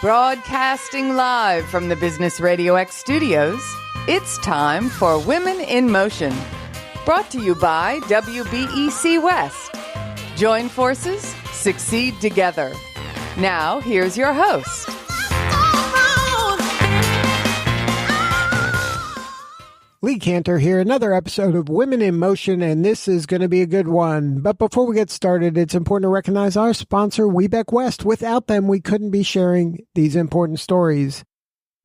Broadcasting live from the Business RadioX studios, it's time for Women in Motion. Brought to you by WBEC West. Join forces, succeed together. Now, here's your host. Lee Kantor here, another episode of Women in Motion, and this is going to be a good one. But before we get started, it's important to recognize our sponsor, Webeck West. Without them, we couldn't be sharing these important stories.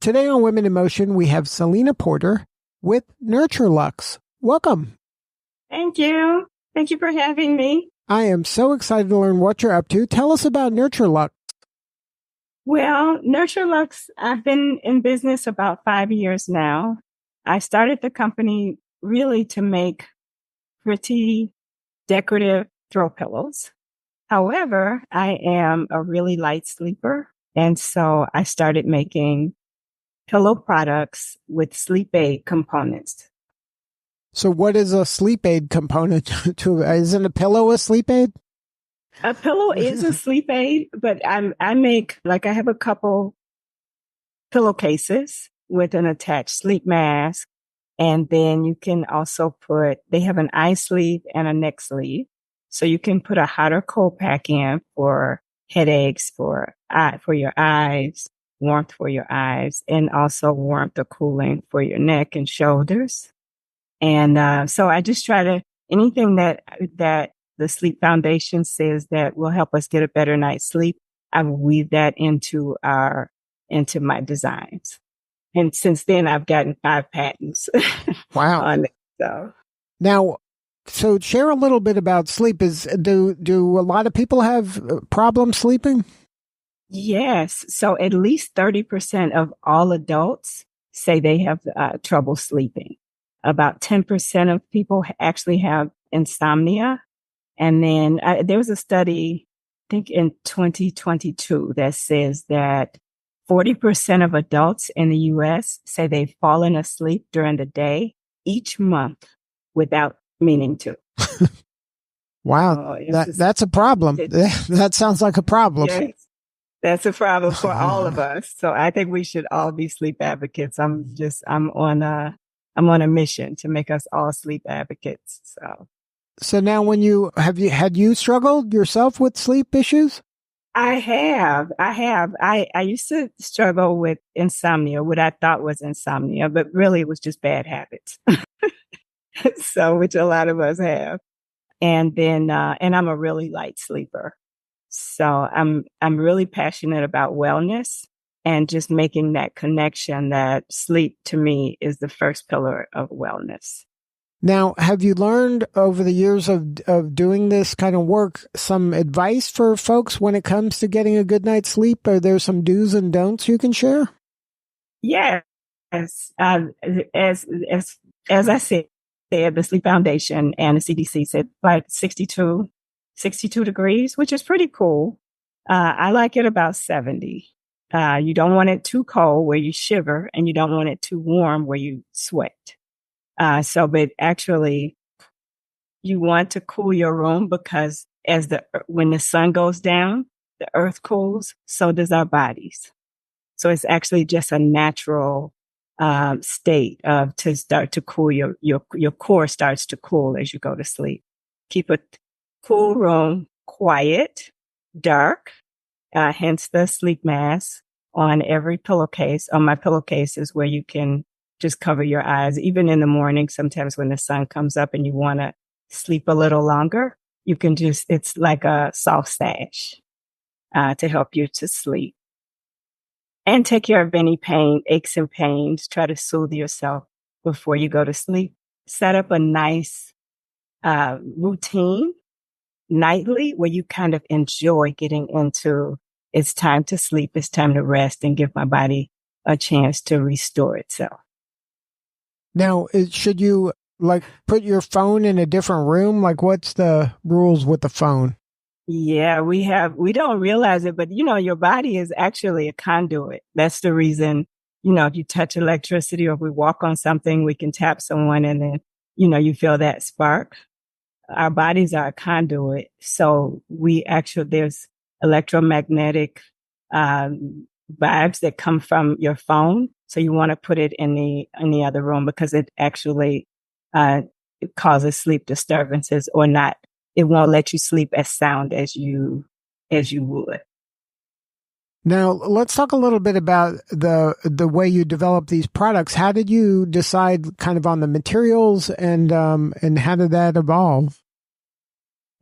Today on Women in Motion, we have Selena Porter with NurtureLux. Welcome. Thank you. Thank you for having me. I am so excited to learn what you're up to. Tell us about NurtureLux. Well, NurtureLux, I've been in business about 5 years now. I started the company really to make pretty decorative throw pillows. However, I am a really light sleeper. And so I started making pillow products with sleep aid components. So what is a sleep aid component to? Isn't a pillow a sleep aid? A pillow is a sleep aid, but I have a couple pillowcases with an attached sleep mask. And then you can also they have an eye sleeve and a neck sleeve. So you can put a hot or cold pack in for headaches, for your eyes, warmth for your eyes, and also warmth or cooling for your neck and shoulders. And so I just try to, anything that the Sleep Foundation says that will help us get a better night's sleep, I will weave that into my designs. And since then, I've gotten 5 patents. Wow. On it, so. Now, so share a little bit about sleep. Do a lot of people have problems sleeping? Yes. So at least 30% of all adults say they have trouble sleeping. About 10% of people actually have insomnia. And then there was a study, I think in 2022, that says that 40% of adults in the U.S. say they've fallen asleep during the day each month without meaning to. Wow, that's a problem. That sounds like a problem. Yes, that's a problem for all of us. So I think we should all be sleep advocates. I'm on a mission to make us all sleep advocates. So now, had you struggled yourself with sleep issues? I have. I used to struggle with insomnia, what I thought was insomnia, but really it was just bad habits. So, which a lot of us have. And then, and I'm a really light sleeper. So I'm really passionate about wellness and just making that connection that sleep to me is the first pillar of wellness. Now, have you learned over the years of doing this kind of work some advice for folks when it comes to getting a good night's sleep? Are there some do's and don'ts you can share? Yes. As I said, the Sleep Foundation and the CDC said like 62 degrees, which is pretty cool. I like it about 70. You don't want it too cold where you shiver, and you don't want it too warm where you sweat. But actually you want to cool your room because when the sun goes down, the earth cools, so does our bodies. So it's actually just a natural, state to start to cool your core starts to cool as you go to sleep. Keep a cool room, quiet, dark, hence the sleep mask on every pillowcase. On my pillowcases where you can just cover your eyes. Even in the morning, sometimes when the sun comes up and you want to sleep a little longer, you can it's like a soft sash to help you to sleep. And take care of any aches and pains. Try to soothe yourself before you go to sleep. Set up a nice routine nightly where you kind of enjoy getting into it's time to sleep, it's time to rest, and give my body a chance to restore itself. Now, should you put your phone in a different room? What's the rules with the phone? Yeah, we don't realize it, but your body is actually a conduit. That's the reason, if you touch electricity or if we walk on something, we can tap someone and then, you feel that spark. Our bodies are a conduit. So there's electromagnetic vibes that come from your phone. So you want to put it in the other room because it actually it causes sleep disturbances or not. It won't let you sleep as sound as you would. Now, let's talk a little bit about the way you develop these products. How did you decide kind of on the materials and how did that evolve?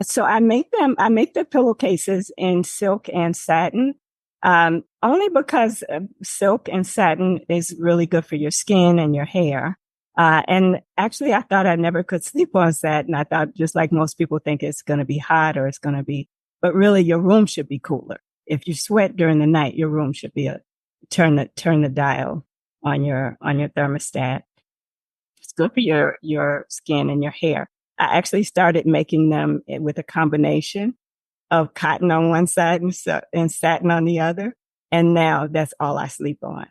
So I make the pillowcases in silk and satin, only because silk and satin is really good for your skin and your hair. And actually, I thought I never could sleep on satin. I thought, just like most people think, it's going to be hot or it's going to be, but really your room should be cooler. If you sweat during the night, your room should be turn the dial on your thermostat. It's good for your skin and your hair. I actually started making them with a combination of cotton on one side and satin on the other. And now that's all I sleep on.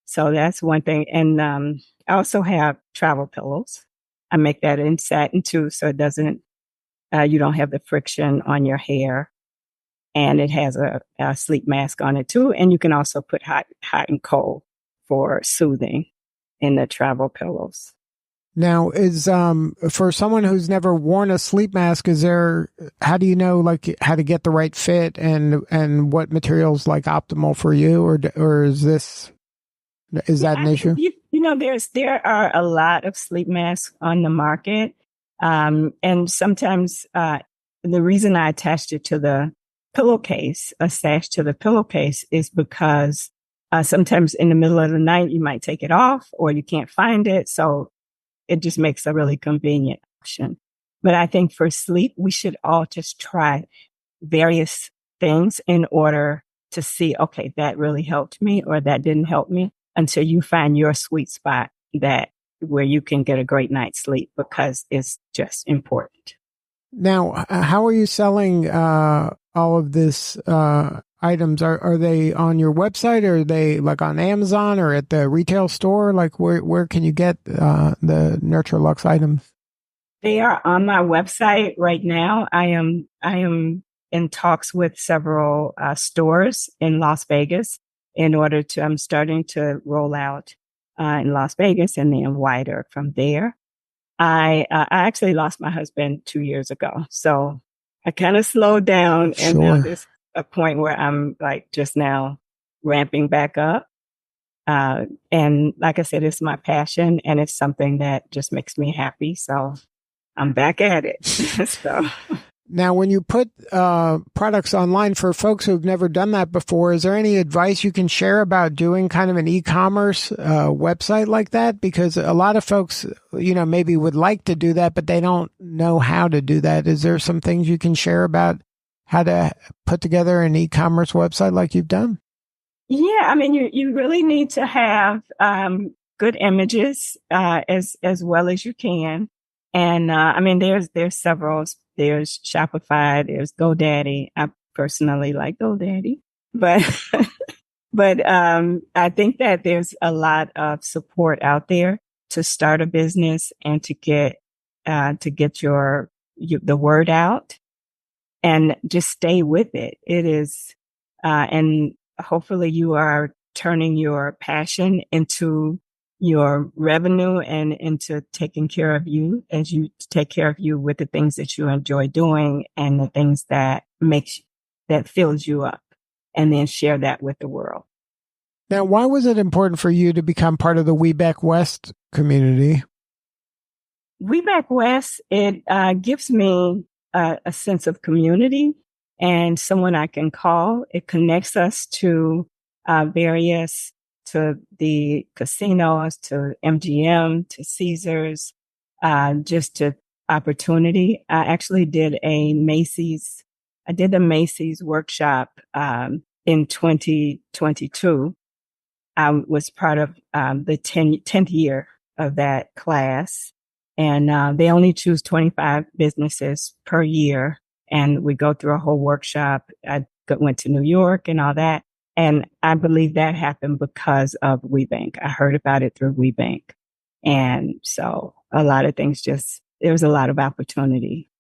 So that's one thing. And I also have travel pillows. I make that in satin too, so it doesn't, you don't have the friction on your hair. And it has a sleep mask on it too. And you can also put hot and cold for soothing in the travel pillows. Now, is for someone who's never worn a sleep mask, how do you know like how to get the right fit and what materials like optimal for you, or is that an issue? There are a lot of sleep masks on the market, and sometimes the reason I attached it to the pillowcase, is because sometimes in the middle of the night you might take it off or you can't find it, so it just makes a really convenient option. But I think for sleep, we should all just try various things in order to see, okay, that really helped me or that didn't help me, until you find your sweet spot where you can get a great night's sleep, because it's just important. Now, how are you selling all of this items? Are they on your website, or are they like on Amazon or at the retail store? Like where can you get the NurtureLux items? They are on my website right now. I am in talks with several stores in Las Vegas I'm starting to roll out in Las Vegas and then wider from there. I actually lost my husband 2 years ago, so I kind of slowed down, and Sure. now there's a point where I'm like just now ramping back up. And like I said, it's my passion, and it's something that just makes me happy. So I'm back at it. So. Now, when you put products online for folks who've never done that before, is there any advice you can share about doing kind of an e-commerce website like that? Because a lot of folks, maybe would like to do that, but they don't know how to do that. Is there some things you can share about how to put together an e-commerce website like you've done? Yeah, I mean, you really need to have good images as well as you can. And I mean, there's several. There's Shopify, there's GoDaddy. I personally like GoDaddy, but I think that there's a lot of support out there to start a business and to get the word out, and just stay with it. It is, and hopefully you are turning your passion into your revenue and into taking care of you, as you take care of you with the things that you enjoy doing and the things that fills you up, and then share that with the world. Now, why was it important for you to become part of the We Back West community? We Back West, it gives me a sense of community and someone I can call. It connects us to to the casinos, to MGM, to Caesars, just to opportunity. I actually did a Macy's workshop in 2022. I was part of the 10th year of that class, and they only choose 25 businesses per year, and we go through a whole workshop. I went to New York and all that. And I believe that happened because of WeBank. I heard about it through WeBank. And so a lot of things there was a lot of opportunity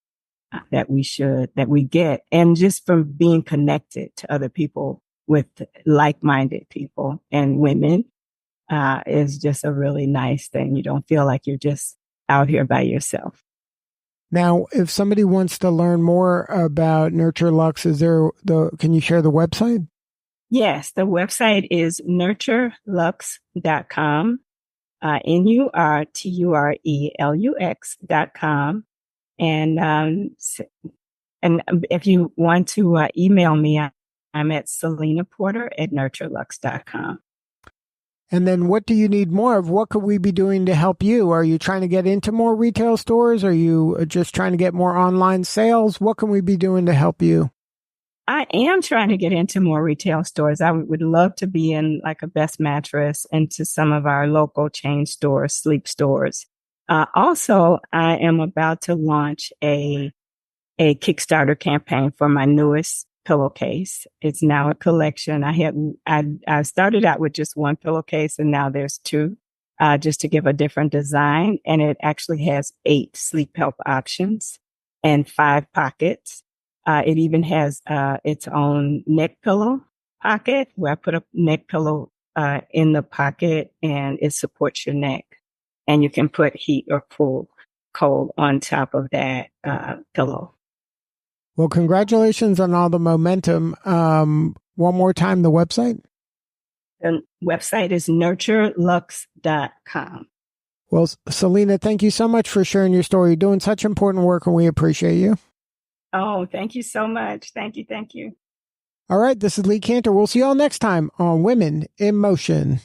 that we get. And just from being connected to other people with like-minded people and women is just a really nice thing. You don't feel like you're just out here by yourself. Now, if somebody wants to learn more about NurtureLux, can you share the website? Yes, the website is NurtureLux.com, NurtureLux.com. And if you want to email me, I'm at Selena Porter at NurtureLux.com. And then what do you need more of? What could we be doing to help you? Are you trying to get into more retail stores? Are you just trying to get more online sales? What can we be doing to help you? I am trying to get into more retail stores. I would love to be in like a Best Mattress and to some of our local chain stores, sleep stores. Also, I am about to launch a Kickstarter campaign for my newest pillowcase. It's now a collection. I started out with just one pillowcase and now there's two, just to give a different design. And it actually has 8 sleep help options and 5 pockets. It even has, its own neck pillow pocket where I put a neck pillow, in the pocket and it supports your neck, and you can put heat or cold on top of that, pillow. Well, congratulations on all the momentum. One more time, the website? The website is NurtureLux.com. Well, Selena, thank you so much for sharing your story. You're doing such important work, and we appreciate you. Oh, thank you so much. Thank you. Thank you. All right, this is Lee Kantor. We'll see you all next time on Women in Motion.